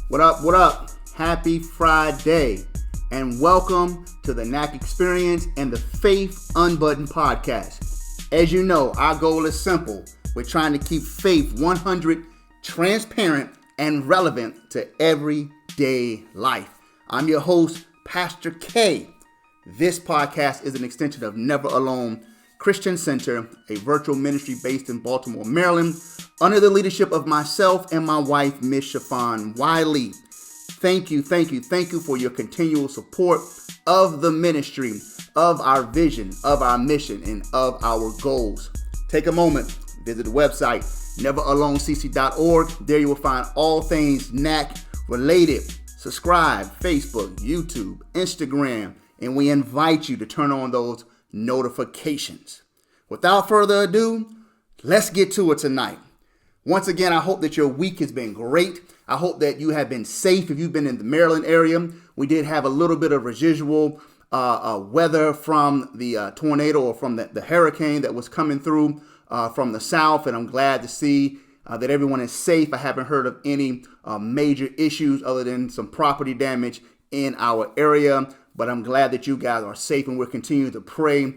What up? What up? Happy Friday, and welcome to the NAC Experience and the Faith Unbuttoned podcast. As you know, our goal is simple. We're trying to keep faith 100 transparent and relevant to everyday life. I'm your host, Pastor K. This podcast is an extension of Never Alone Christian Center, a virtual ministry based in Baltimore, Maryland, under the leadership of myself and my wife, Miss Chiffon Wiley. Thank you for your continual support of the ministry, of our vision, of our mission, and of our goals. Take a moment, visit the website, neveralonecc.org. There you will find all things NAC related. Subscribe, Facebook, YouTube, Instagram, and we invite you to turn on those notifications. Without further ado, let's get to it tonight. Once again, I hope that your week has been great. I hope that you have been safe. If you've been in the Maryland area, we did have a little bit of residual weather from the tornado or from the hurricane that was coming through from the south, and I'm glad to see that everyone is safe. I haven't heard of any major issues other than some property damage in our area, but I'm glad that you guys are safe, and we're continuing to pray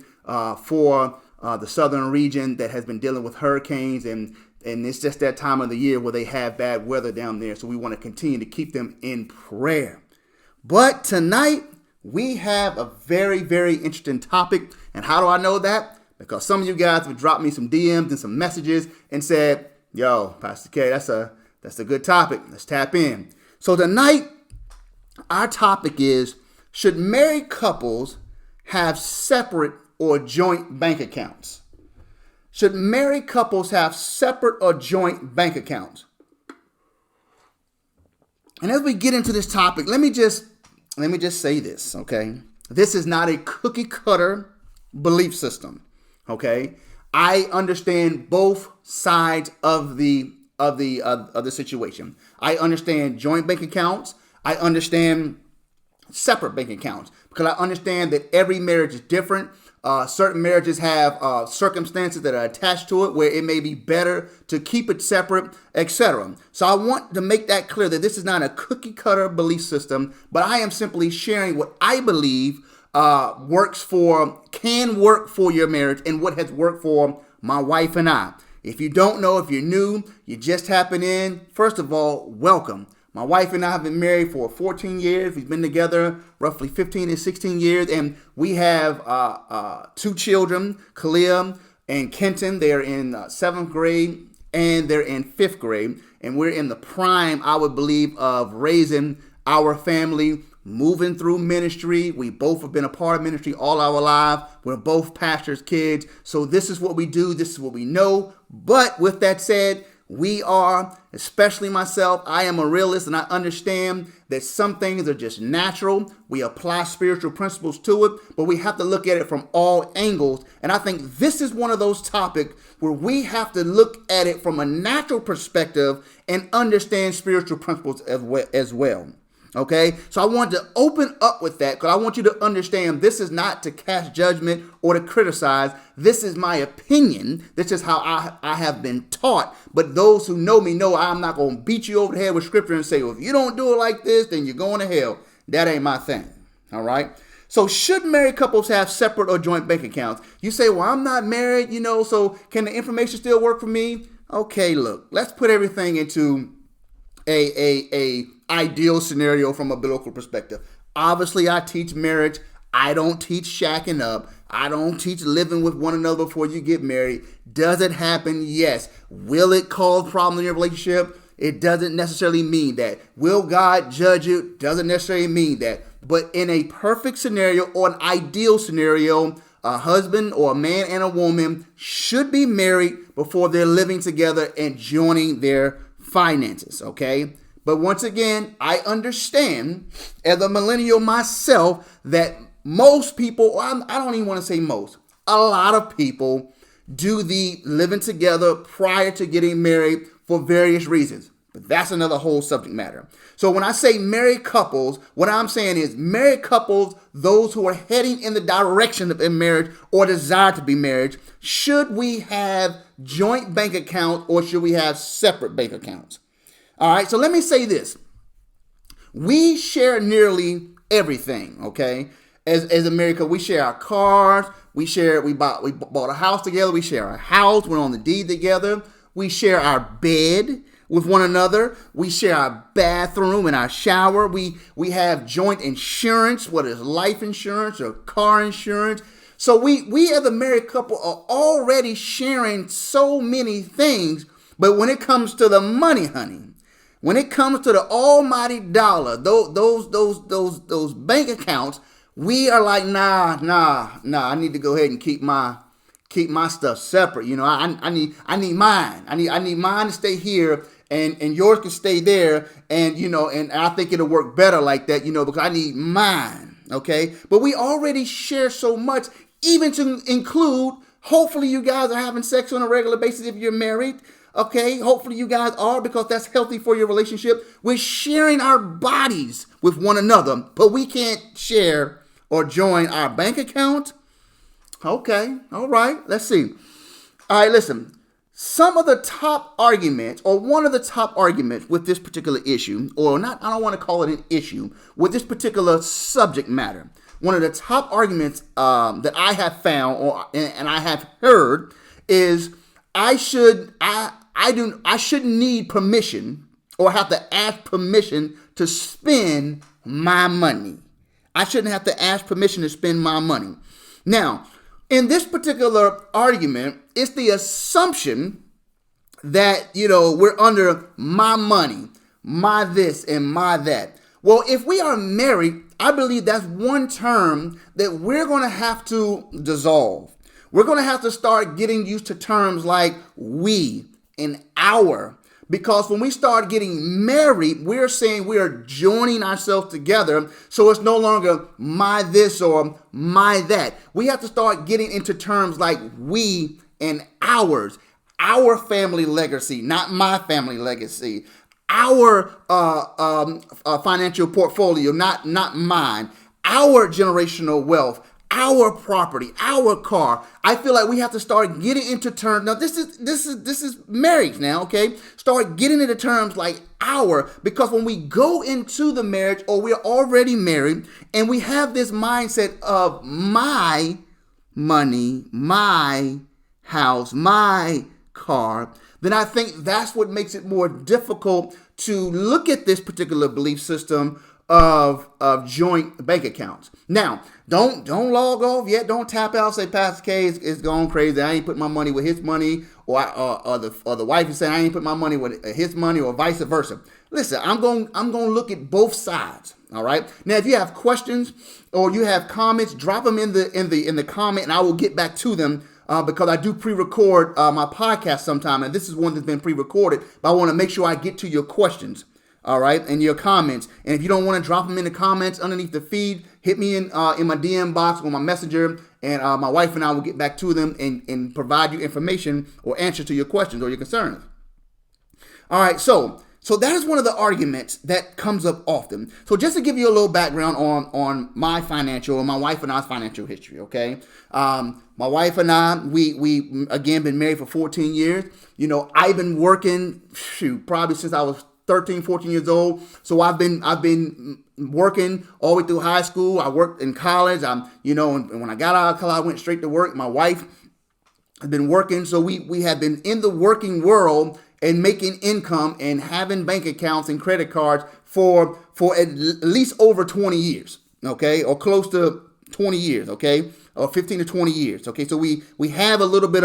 for the southern region that has been dealing with hurricanes, and it's just that time of the year where they have bad weather down there, so we want to continue to keep them in prayer. But tonight, we have a very, very interesting topic, and how do I know that? Because some of you guys have dropped me some DMs and some messages and said, yo, Pastor K, that's a good topic. Let's tap in. So tonight, our topic is, should married couples have separate or joint bank accounts? Should married couples have separate or joint bank accounts? And as we get into this topic, let me just say this, okay? This is not a cookie cutter belief system, okay? I understand both sides of the situation. I understand joint bank accounts. I understand separate bank accounts because I understand that every marriage is different. Certain marriages have circumstances that are attached to it where it may be better to keep it separate, etc. So I want to make that clear that this is not a cookie cutter belief system, but I am simply sharing what I believe can work for your marriage and what has worked for my wife and I. If you don't know, if you're new, you just happened in, first of all, welcome. My wife and I have been married for 14 years. We've been together roughly 15 and 16 years, and we have two children, Kalia and Kenton. They're in 7th grade, and they're in 5th grade, and we're in the prime, I would believe, of raising our family, moving through ministry. We both have been a part of ministry all our lives. We're both pastors' kids, so this is what we do. This is what we know. But with that said, we are, especially myself, I am a realist, and I understand that some things are just natural. We apply spiritual principles to it, but we have to look at it from all angles. And I think this is one of those topics where we have to look at it from a natural perspective and understand spiritual principles as well. Okay, so I want to open up with that because I want you to understand this is not to cast judgment or to criticize. This is my opinion. This is how I have been taught. But those who know me know I'm not going to beat you over the head with scripture and say, well, if you don't do it like this, then you're going to hell. That ain't my thing. All right. So should married couples have separate or joint bank accounts? You say, well, I'm not married, so can the information still work for me? Okay, look, let's put everything into a ideal scenario from a biblical perspective. Obviously, I teach marriage. I don't teach shacking up. I don't teach living with one another before you get married. Does it happen? Yes. Will it cause problems in your relationship? It doesn't necessarily mean that. Will God judge you? Doesn't necessarily mean that. But in a perfect scenario or an ideal scenario, a husband or a man and a woman should be married before they're living together and joining their finances, okay? But once again, I understand as a millennial myself that most people, I don't even want to say most, a lot of people do the living together prior to getting married for various reasons. But that's another whole subject matter. So when I say married couples, what I'm saying is married couples, those who are heading in the direction of a marriage or desire to be married, should we have joint bank accounts or should we have separate bank accounts? All right, so let me say this. We share nearly everything, okay? As America, we share our cars. We bought a house together. We share our house. We're on the deed together. We share our bed with one another. We share our bathroom and our shower. We have joint insurance, whether it's life insurance or car insurance. So we as a married couple are already sharing so many things. But when it comes to the money, honey, when it comes to the almighty dollar, those bank accounts, we are like, nah. I need to go ahead and keep my stuff separate. You know, I need mine. I need mine to stay here, and yours can stay there. And you know, and I think it'll work better like that. You know, because I need mine. Okay, but we already share so much, even to include. Hopefully, you guys are having sex on a regular basis if you're married. Okay, hopefully you guys are, because that's healthy for your relationship. We're sharing our bodies with one another, but we can't share or join our bank account. Okay, all right, let's see. All right, listen. Some of the top arguments, or one of the top arguments with this particular issue, or not, I don't want to call it an issue, with this particular subject matter. One of the top arguments that I have found, and I have heard, is I shouldn't need permission or have to ask permission to spend my money. I shouldn't have to ask permission to spend my money. Now, in this particular argument, it's the assumption that, you know, we're under my money, my this and my that. Well, if we are married, I believe that's one term that we're going to have to dissolve. We're going to have to start getting used to terms like we and our, because when we start getting married, we're saying we are joining ourselves together. So it's no longer my this or my that. We have to start getting into terms like we and ours, our family legacy, not my family legacy, our financial portfolio, not mine, our generational wealth, our property, our car. I feel like we have to start getting into terms. Now, this is marriage now, okay? Start getting into terms like our, because when we go into the marriage, or we're already married, and we have this mindset of my money, my house, my car, then I think that's what makes it more difficult to look at this particular belief system of joint bank accounts. Now, don't log off yet. Don't tap out. Say Pastor K is going crazy. I ain't put my money with his money, or the wife is saying I ain't put my money with his money, or vice versa. Listen, I'm going to look at both sides. All right. Now, if you have questions or you have comments, drop them in the comment, and I will get back to them. Because I do pre-record my podcast sometime, and this is one that's been pre-recorded, but I want to make sure I get to your questions, all right, and your comments. And if you don't want to drop them in the comments underneath the feed, hit me in my DM box or my messenger, and my wife and I will get back to them and provide you information or answers to your questions or your concerns. All right, so that is one of the arguments that comes up often. So just to give you a little background on my wife and I's financial history, okay? My wife and I, we again been married for 14 years. You know, I've been working, probably since I was 13, 14 years old. So I've been working all the way through high school. I worked in college. And when I got out of college, I went straight to work. My wife has been working. So we have been in the working world and making income and having bank accounts and credit cards for at least over 20 years, okay, or close to 20 years, okay, or 15 to 20 years, okay. So we have a little bit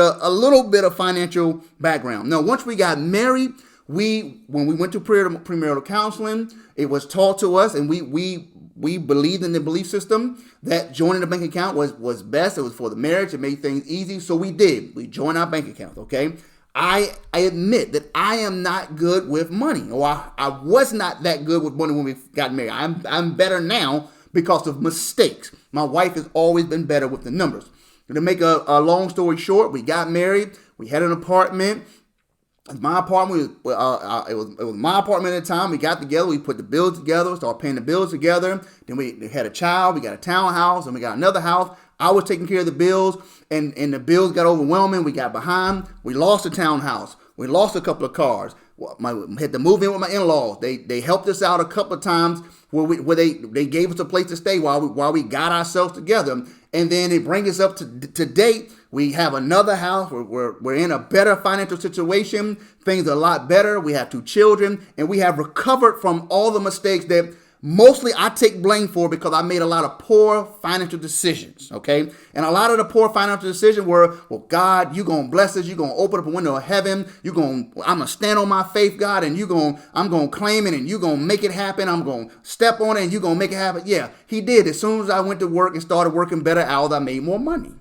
of financial background. Now, once we got married, when we went to premarital counseling, it was taught to us, and we believed in the belief system that joining a bank account was best. It was for the marriage. It made things easy, so we did. We joined our bank account, okay. I admit that I am not good with money, or I was not that good with money when we got married. I'm better now because of mistakes. My wife has always been better with the numbers. To make a long story short, we got married. We had an apartment. My apartment it was my apartment at the time. We got together. We put the bills together. Started paying the bills together. Then we had a child. We got a townhouse, and we got another house. I was taking care of the bills, and the bills got overwhelming. We got behind. We lost the townhouse. We lost a couple of cars. had to move in with my in-laws. They helped us out a couple of times where they gave us a place to stay while we got ourselves together. And then it brings us up to date. We have another house. We're in a better financial situation. Things are a lot better. We have 2 children, and we have recovered from all the mistakes that mostly I take blame for, because I made a lot of poor financial decisions, okay? And a lot of the poor financial decisions were, well, God, you're going to bless us. You're going to open up a window of heaven. I'm going to stand on my faith, God, and I'm going to claim it, and you're going to make it happen. I'm going to step on it, and you're going to make it happen. Yeah, he did. As soon as I went to work and started working better hours, I made more money.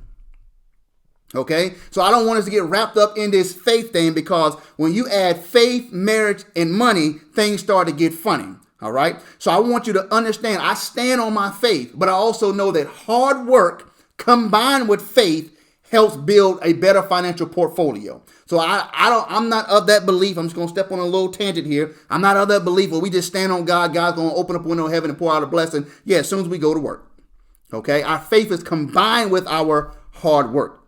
Okay, so I don't want us to get wrapped up in this faith thing, because when you add faith, marriage, and money, things start to get funny. All right. So I want you to understand, I stand on my faith, but I also know that hard work combined with faith helps build a better financial portfolio. So I'm not of that belief. I'm just going to step on a little tangent here. I'm not of that belief where we just stand on God. God's going to open up a window of heaven and pour out a blessing. Yeah, as soon as we go to work. Okay. Our faith is combined with our hard work.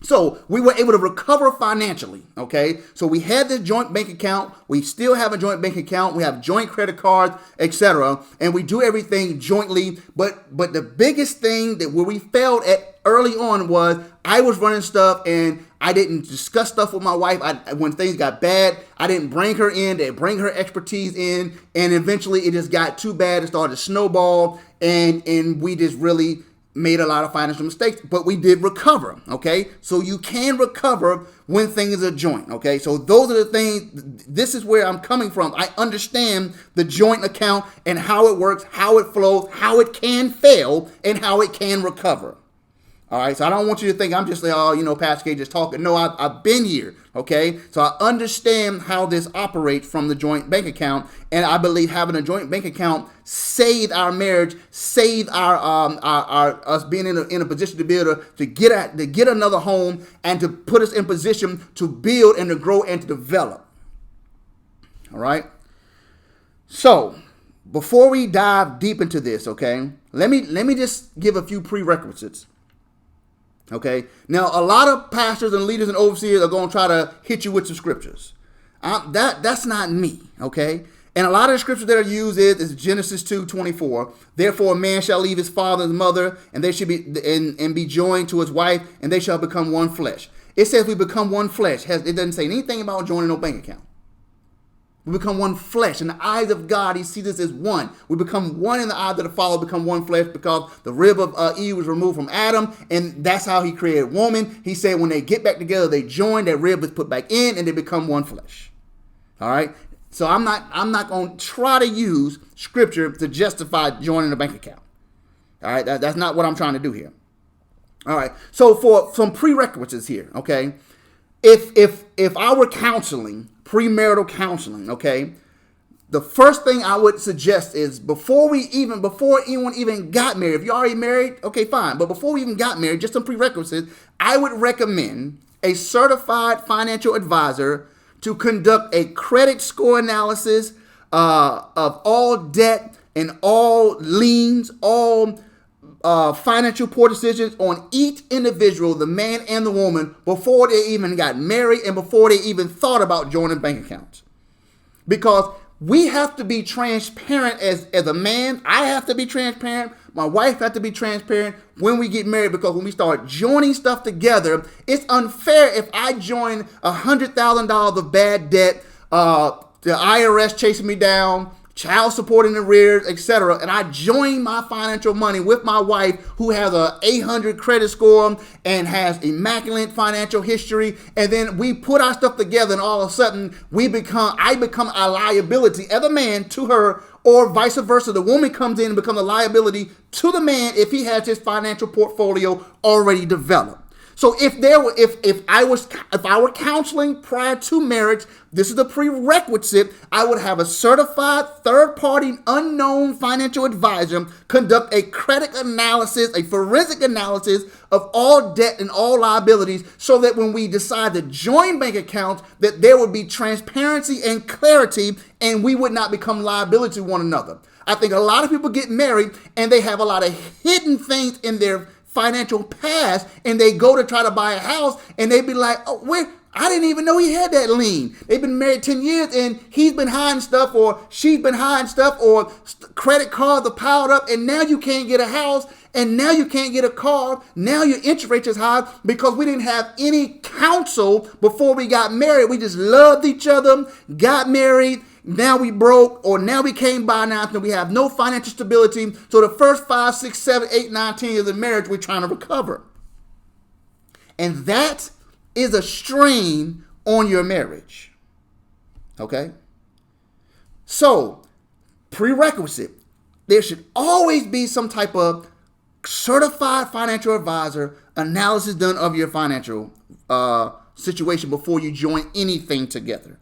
So we were able to recover financially, okay? So we had this joint bank account. We still have a joint bank account. We have joint credit cards, etc. And we do everything jointly. But the biggest thing that where we failed at early on was I was running stuff and I didn't discuss stuff with my wife. When things got bad, I didn't bring her in, to bring her expertise in. And eventually it just got too bad. It started to snowball, and we just really made a lot of financial mistakes, but we did recover, okay? So you can recover when things are joint, okay? So those are the things, this is where I'm coming from. I understand the joint account and how it works, how it flows, how it can fail, and how it can recover. All right, so I don't want you to think I'm just like, oh, Pastor K just talking. No, I've been here, okay? So I understand how this operates from the joint bank account, and I believe having a joint bank account saved our marriage, saved our us being in a position to be able to get another home, and to put us in position to build and to grow and to develop. All right. So before we dive deep into this, okay, let me just give a few prerequisites. Okay. Now, a lot of pastors and leaders and overseers are going to try to hit you with some scriptures. That's not me. Okay. And a lot of the scriptures that are used is Genesis 2:24. Therefore, a man shall leave his father and mother, and they should be joined to his wife, and they shall become one flesh. It says we become one flesh. It doesn't say anything about joining no bank account. We become one flesh. In the eyes of God, he sees us as one. We become one in the eyes of the Father, become one flesh, because the rib of Eve was removed from Adam, and that's how he created woman. He said when they get back together, they join, that rib is put back in, and they become one flesh. All right? So I'm not going to try to use scripture to justify joining a bank account. All right? That's not what I'm trying to do here. All right? So for some prerequisites here, okay? If I were counseling, premarital counseling, okay, the first thing I would suggest is before anyone even got married, if you're already married, okay, fine. But before we even got married, just some prerequisites, I would recommend a certified financial advisor to conduct a credit score analysis of all debt and all liens, all financial poor decisions on each individual, the man and the woman, before they even got married and before they even thought about joining bank accounts. Because we have to be transparent as a man. I have to be transparent. My wife has to be transparent when we get married, because when we start joining stuff together, it's unfair if I join $100,000 of bad debt, the IRS chasing me down, child support in arrears, etc., and I join my financial money with my wife, who has a 800 credit score and has immaculate financial history, and then we put our stuff together, and all of a sudden I become a liability as a man to her, or vice versa. The woman comes in and becomes a liability to the man if he has his financial portfolio already developed. So if I were counseling prior to marriage, this is the prerequisite. I would have a certified third-party unknown financial advisor conduct a credit analysis, a forensic analysis of all debt and all liabilities, so that when we decide to join bank accounts, that there would be transparency and clarity, and we would not become liability to one another. I think a lot of people get married and they have a lot of hidden things in their financial past, and they go to try to buy a house, and they be like, oh, I didn't even know he had that lien. They've been married 10 years and he's been hiding stuff, or she's been hiding stuff, or credit cards are piled up, and now you can't get a house, and now you can't get a car. Now your interest rate is high because we didn't have any counsel before we got married. We just loved each other, got married. Now we broke, or now we came by now, and we have no financial stability. So the first 5, 6, 7, 8, 9, 10 years of marriage, we're trying to recover. And that is a strain on your marriage. Okay? So, prerequisite, there should always be some type of certified financial advisor analysis done of your financial situation before you join anything together.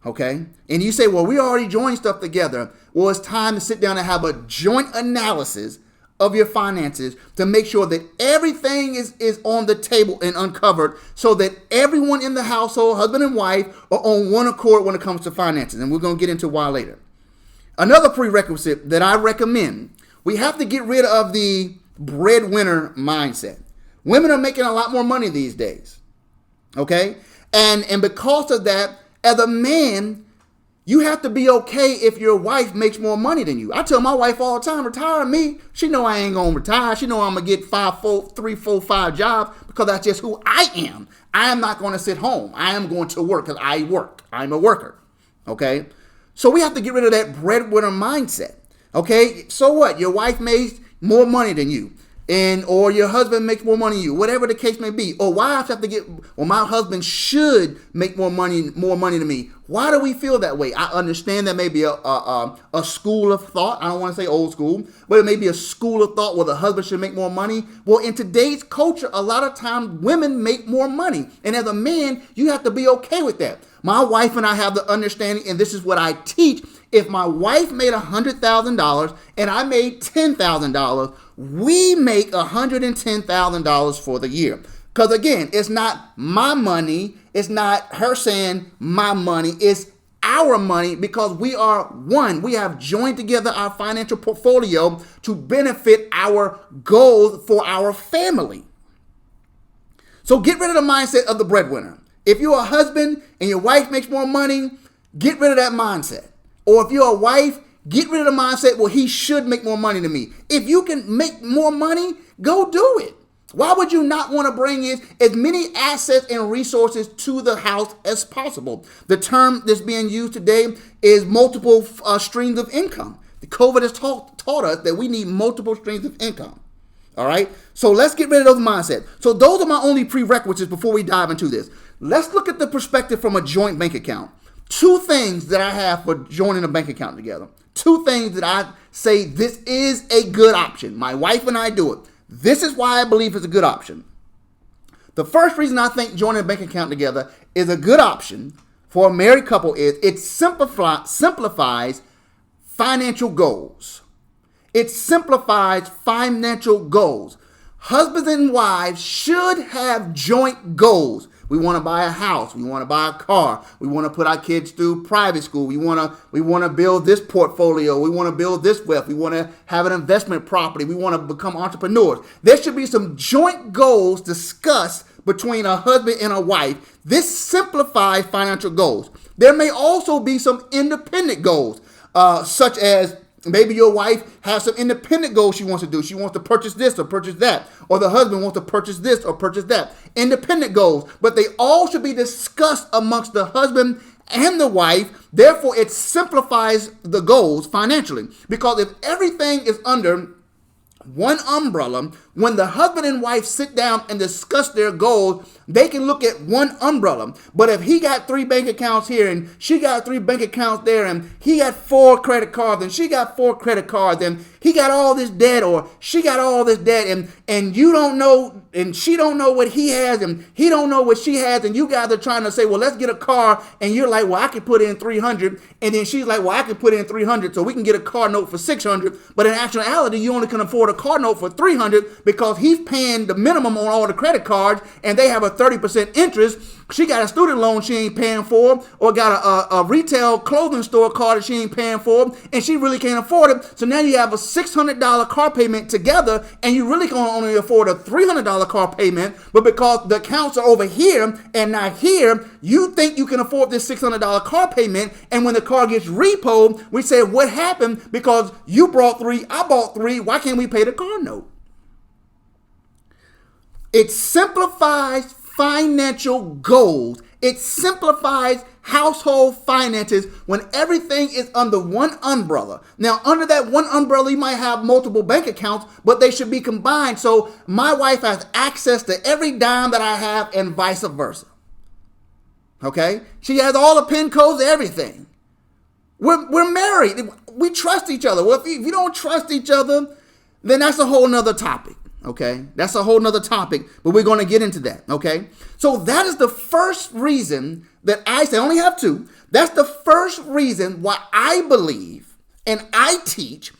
Okay? And you say, well, we already joined stuff together. Well, it's time to sit down and have a joint analysis of your finances to make sure that everything is on the table and uncovered, so that everyone in the household, husband and wife, are on one accord when it comes to finances. And we're going to get into why later. Another prerequisite that I recommend, we have to get rid of the breadwinner mindset. Women are making a lot more money these days. Okay? And because of that, as a man, you have to be okay if your wife makes more money than you. I tell my wife all the time, retire me. She know I ain't going to retire. She know I'm going to get 3, 4, 5 jobs, because that's just who I am. I am not going to sit home. I am going to work because I work. I'm a worker. Okay? So we have to get rid of that breadwinner mindset. Okay? So what? Your wife makes more money than you. Or your husband makes more money than you, whatever the case may be. Or wives have to my husband should make more money than me. Why do we feel that way? I understand that may be a school of thought. I don't want to say old school, but it may be a school of thought where the husband should make more money. Well, in today's culture, a lot of times women make more money. And as a man, you have to be okay with that. My wife and I have the understanding, and this is what I teach. If my wife made $100,000 and I made $10,000, we make $110,000 for the year. Because again, it's not my money. It's not her saying my money. It's our money, because we are one. We have joined together our financial portfolio to benefit our goals for our family. So get rid of the mindset of the breadwinner. If you're a husband and your wife makes more money, get rid of that mindset. Or if you're a wife, get rid of the mindset, well, he should make more money than me. If you can make more money, go do it. Why would you not want to bring in as many assets and resources to the house as possible? The term that's being used today is multiple streams of income. The COVID has taught us that we need multiple streams of income. All right? So let's get rid of those mindsets. So those are my only prerequisites before we dive into this. Let's look at the perspective from a joint bank account. 2 things that I have for joining a bank account together. 2 things that I say this is a good option. My wife and I do it. This is why I believe it's a good option. The first reason I think joining a bank account together is a good option for a married couple is it simplifies financial goals. It simplifies financial goals. Husbands and wives should have joint goals. We want to buy a house. We want to buy a car. We want to put our kids through private school. We want to build this portfolio. We want to build this wealth. We want to have an investment property. We want to become entrepreneurs. There should be some joint goals discussed between a husband and a wife. This simplifies financial goals. There may also be some independent goals, such as maybe your wife has some independent goals she wants to do. She wants to purchase this or purchase that. Or the husband wants to purchase this or purchase that. Independent goals. But they all should be discussed amongst the husband and the wife. Therefore, it simplifies the goals financially. Because if everything is under one umbrella, when the husband and wife sit down and discuss their goals, they can look at one umbrella. But if he got 3 bank accounts here and she got 3 bank accounts there, and he got 4 credit cards and she got 4 credit cards, and he got all this debt or she got all this debt, and you don't know, and she don't know what he has and he don't know what she has, and you guys are trying to say, well, let's get a car, and you're like, well, I can put in 300, and then she's like, well, I can put in 300 so we can get a car note for 600, but in actuality, you only can afford a car note for 300 because he's paying the minimum on all the credit cards and they have a 30% interest. She got a student loan she ain't paying for, or got a retail clothing store car that she ain't paying for, and she really can't afford it. So now you have a $600 car payment together, and you really can only afford a $300 car payment, but because the accounts are over here and not here, you think you can afford this $600 car payment, and when the car gets repoed, we say, what happened? Because you brought 3, I bought 3, why can't we pay the car note? It simplifies financial goals. It simplifies household finances when everything is under one umbrella. Now, under that one umbrella, you might have multiple bank accounts, but they should be combined. So my wife has access to every dime that I have and vice versa. Okay? She has all the PIN codes, everything. We're married. We trust each other. Well, if you don't trust each other, then that's a whole nother topic. Okay, that's a whole nother topic, but we're going to get into that. Okay, so that is the first reason that I say, I only have 2. That's the first reason why I believe and I teach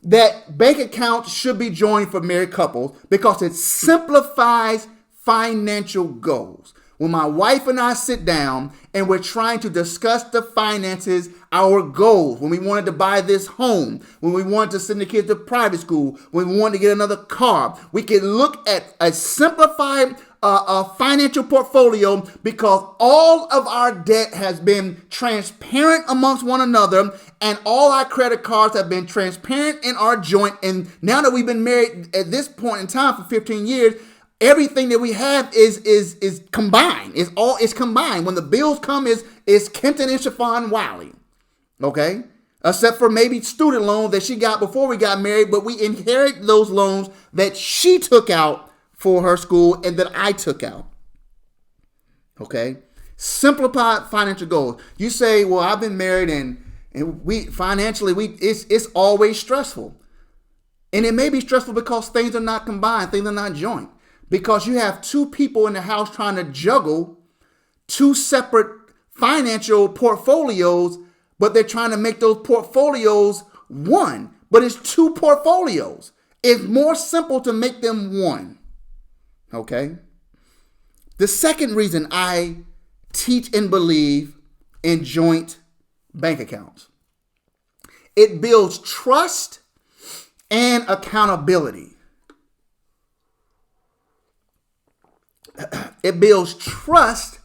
that bank accounts should be joined for married couples, because it simplifies financial goals. When my wife and I sit down and we're trying to discuss the finances, our goals, when we wanted to buy this home, when we wanted to send the kids to private school, when we wanted to get another car, we can look at a simplified financial portfolio, because all of our debt has been transparent amongst one another, and all our credit cards have been transparent in our joint. And now that we've been married at this point in time for 15 years, everything that we have is combined. It's combined. When the bills come, is Kenton and Chiffon Wiley. Okay? Except for maybe student loans that she got before we got married, but we inherit those loans that she took out for her school and that I took out. Okay? Simplified financial goals. You say, well, I've been married and we financially it's always stressful. And it may be stressful because things are not combined, things are not joint. Because you have 2 people in the house trying to juggle 2 separate financial portfolios, but they're trying to make those portfolios one. But it's 2 portfolios. It's more simple to make them one. Okay? The second reason I teach and believe in joint bank accounts, it builds trust and accountability. It builds trust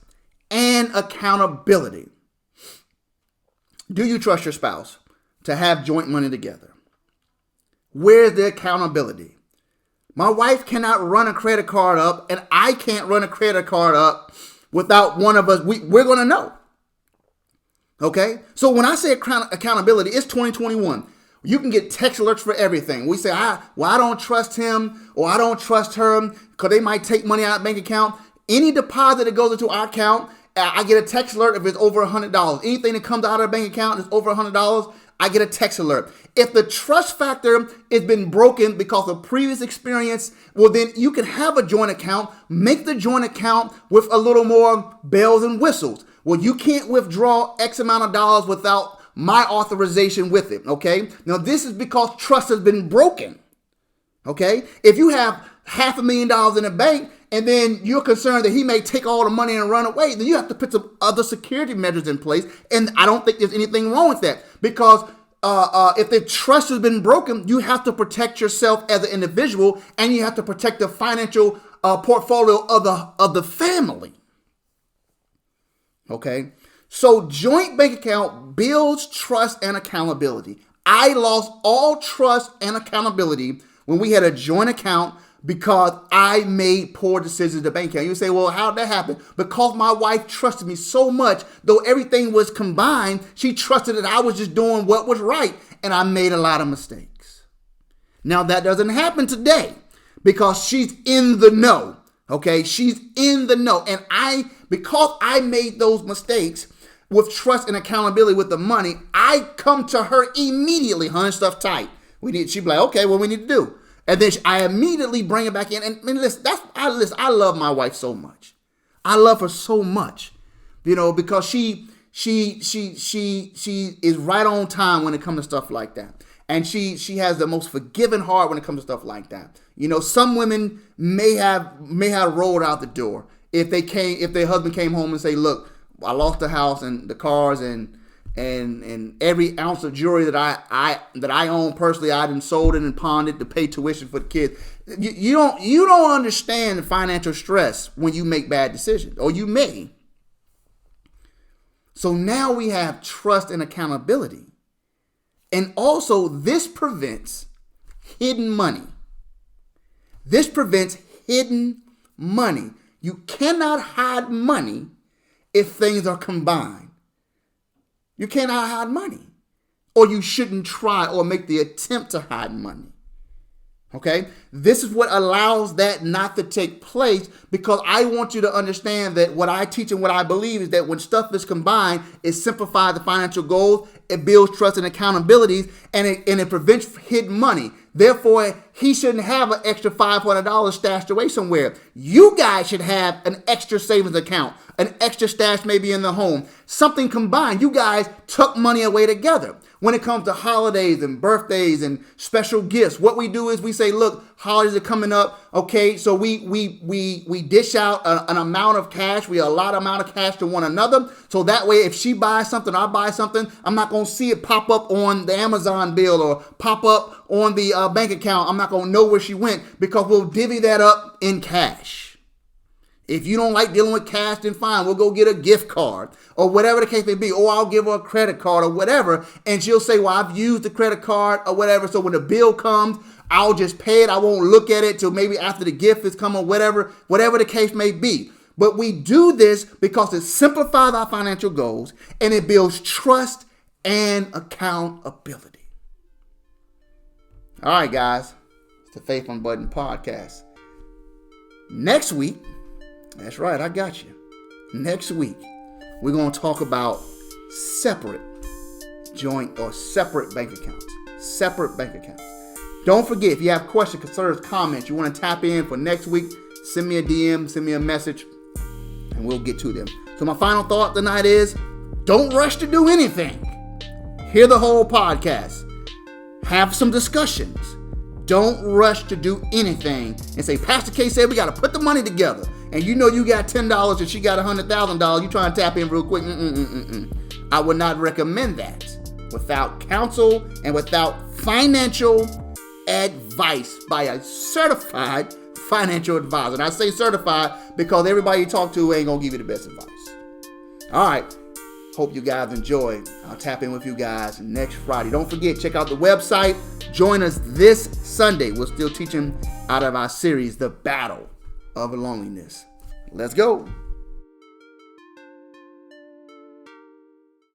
and accountability. Do you trust your spouse to have joint money together? Where's the accountability? My wife cannot run a credit card up, and I can't run a credit card up without one of us. We're going to know. Okay? So when I say accountability, it's 2021. You can get text alerts for everything. We say, I don't trust him or I don't trust her because they might take money out of the bank account. Any deposit that goes into our account, I get a text alert if it's over $100. Anything that comes out of the bank account is over $100, I get a text alert. If the trust factor has been broken because of previous experience, well, then you can have a joint account, make the joint account with a little more bells and whistles. Well, you can't withdraw X amount of dollars without my authorization with it, okay? Now, this is because trust has been broken, okay? If you have $500,000 in the bank and then you're concerned that he may take all the money and run away, then you have to put some other security measures in place, and I don't think there's anything wrong with that, because if the trust has been broken, you have to protect yourself as an individual, and you have to protect the financial portfolio of the family, okay? So joint bank account builds trust and accountability. I lost all trust and accountability when we had a joint account because I made poor decisions in the bank account. You say, well, how did that happen? Because my wife trusted me so much, though everything was combined, she trusted that I was just doing what was right, and I made a lot of mistakes. Now, that doesn't happen today because she's in the know, okay? She's in the know, and because I made those mistakes, with trust and accountability with the money, I come to her immediately, honey, stuff tight. She'd be like, okay, what we need to do? And then I immediately bring it back in. And listen, I love my wife so much. I love her so much, because she is right on time when it comes to stuff like that. And she has the most forgiving heart when it comes to stuff like that. Some women may have rolled out the door if their husband came home and say, look, I lost the house and the cars and every ounce of jewelry that I own personally, I done sold it and pawned it to pay tuition for the kids. You don't understand the financial stress when you make bad decisions, or you may. So now we have trust and accountability. And also, this prevents hidden money. This prevents hidden money. You cannot hide money if things are combined. You cannot hide money. Or you shouldn't try or make the attempt to hide money. Okay? This is what allows that not to take place, because I want you to understand that what I teach and what I believe is that when stuff is combined, it simplifies the financial goals, it builds trust and accountabilities, and it prevents hidden money. Therefore, he shouldn't have an extra $500 stashed away somewhere. You guys should have an extra savings account, an extra stash maybe in the home, something combined. You guys tuck money away together. When it comes to holidays and birthdays and special gifts, what we do is we say, look, holidays are coming up. Okay, so we dish out an amount of cash. We allot an amount of cash to one another. So that way, if she buys something, I buy something, I'm not going to see it pop up on the Amazon bill or pop up on the bank account. I'm not going to know where she went, because we'll divvy that up in cash. If you don't like dealing with cash, then fine. We'll go get a gift card or whatever the case may be. Or I'll give her a credit card or whatever. And she'll say, well, I've used the credit card or whatever. So when the bill comes, I'll just pay it. I won't look at it till maybe after the gift is come or whatever the case may be. But we do this because it simplifies our financial goals and it builds trust and accountability. All right, guys. It's the Faith on Button podcast. Next week, that's right, I got you. Next week, we're going to talk about separate joint or separate bank accounts. Separate bank accounts. Don't forget, if you have questions, concerns, comments, you want to tap in for next week, send me a DM, send me a message, and we'll get to them. So my final thought tonight is, don't rush to do anything. Hear the whole podcast. Have some discussions. Don't rush to do anything and say, Pastor K said we got to put the money together. And you know you got $10 and she got $100,000. You trying to tap in real quick. I would not recommend that without counsel and without financial advice by a certified financial advisor. And I say certified because everybody you talk to ain't going to give you the best advice. All right. Hope you guys enjoy. I'll tap in with you guys next Friday. Don't forget, check out the website. Join us this Sunday. We're still teaching out of our series, The Battle of Loneliness. Let's go.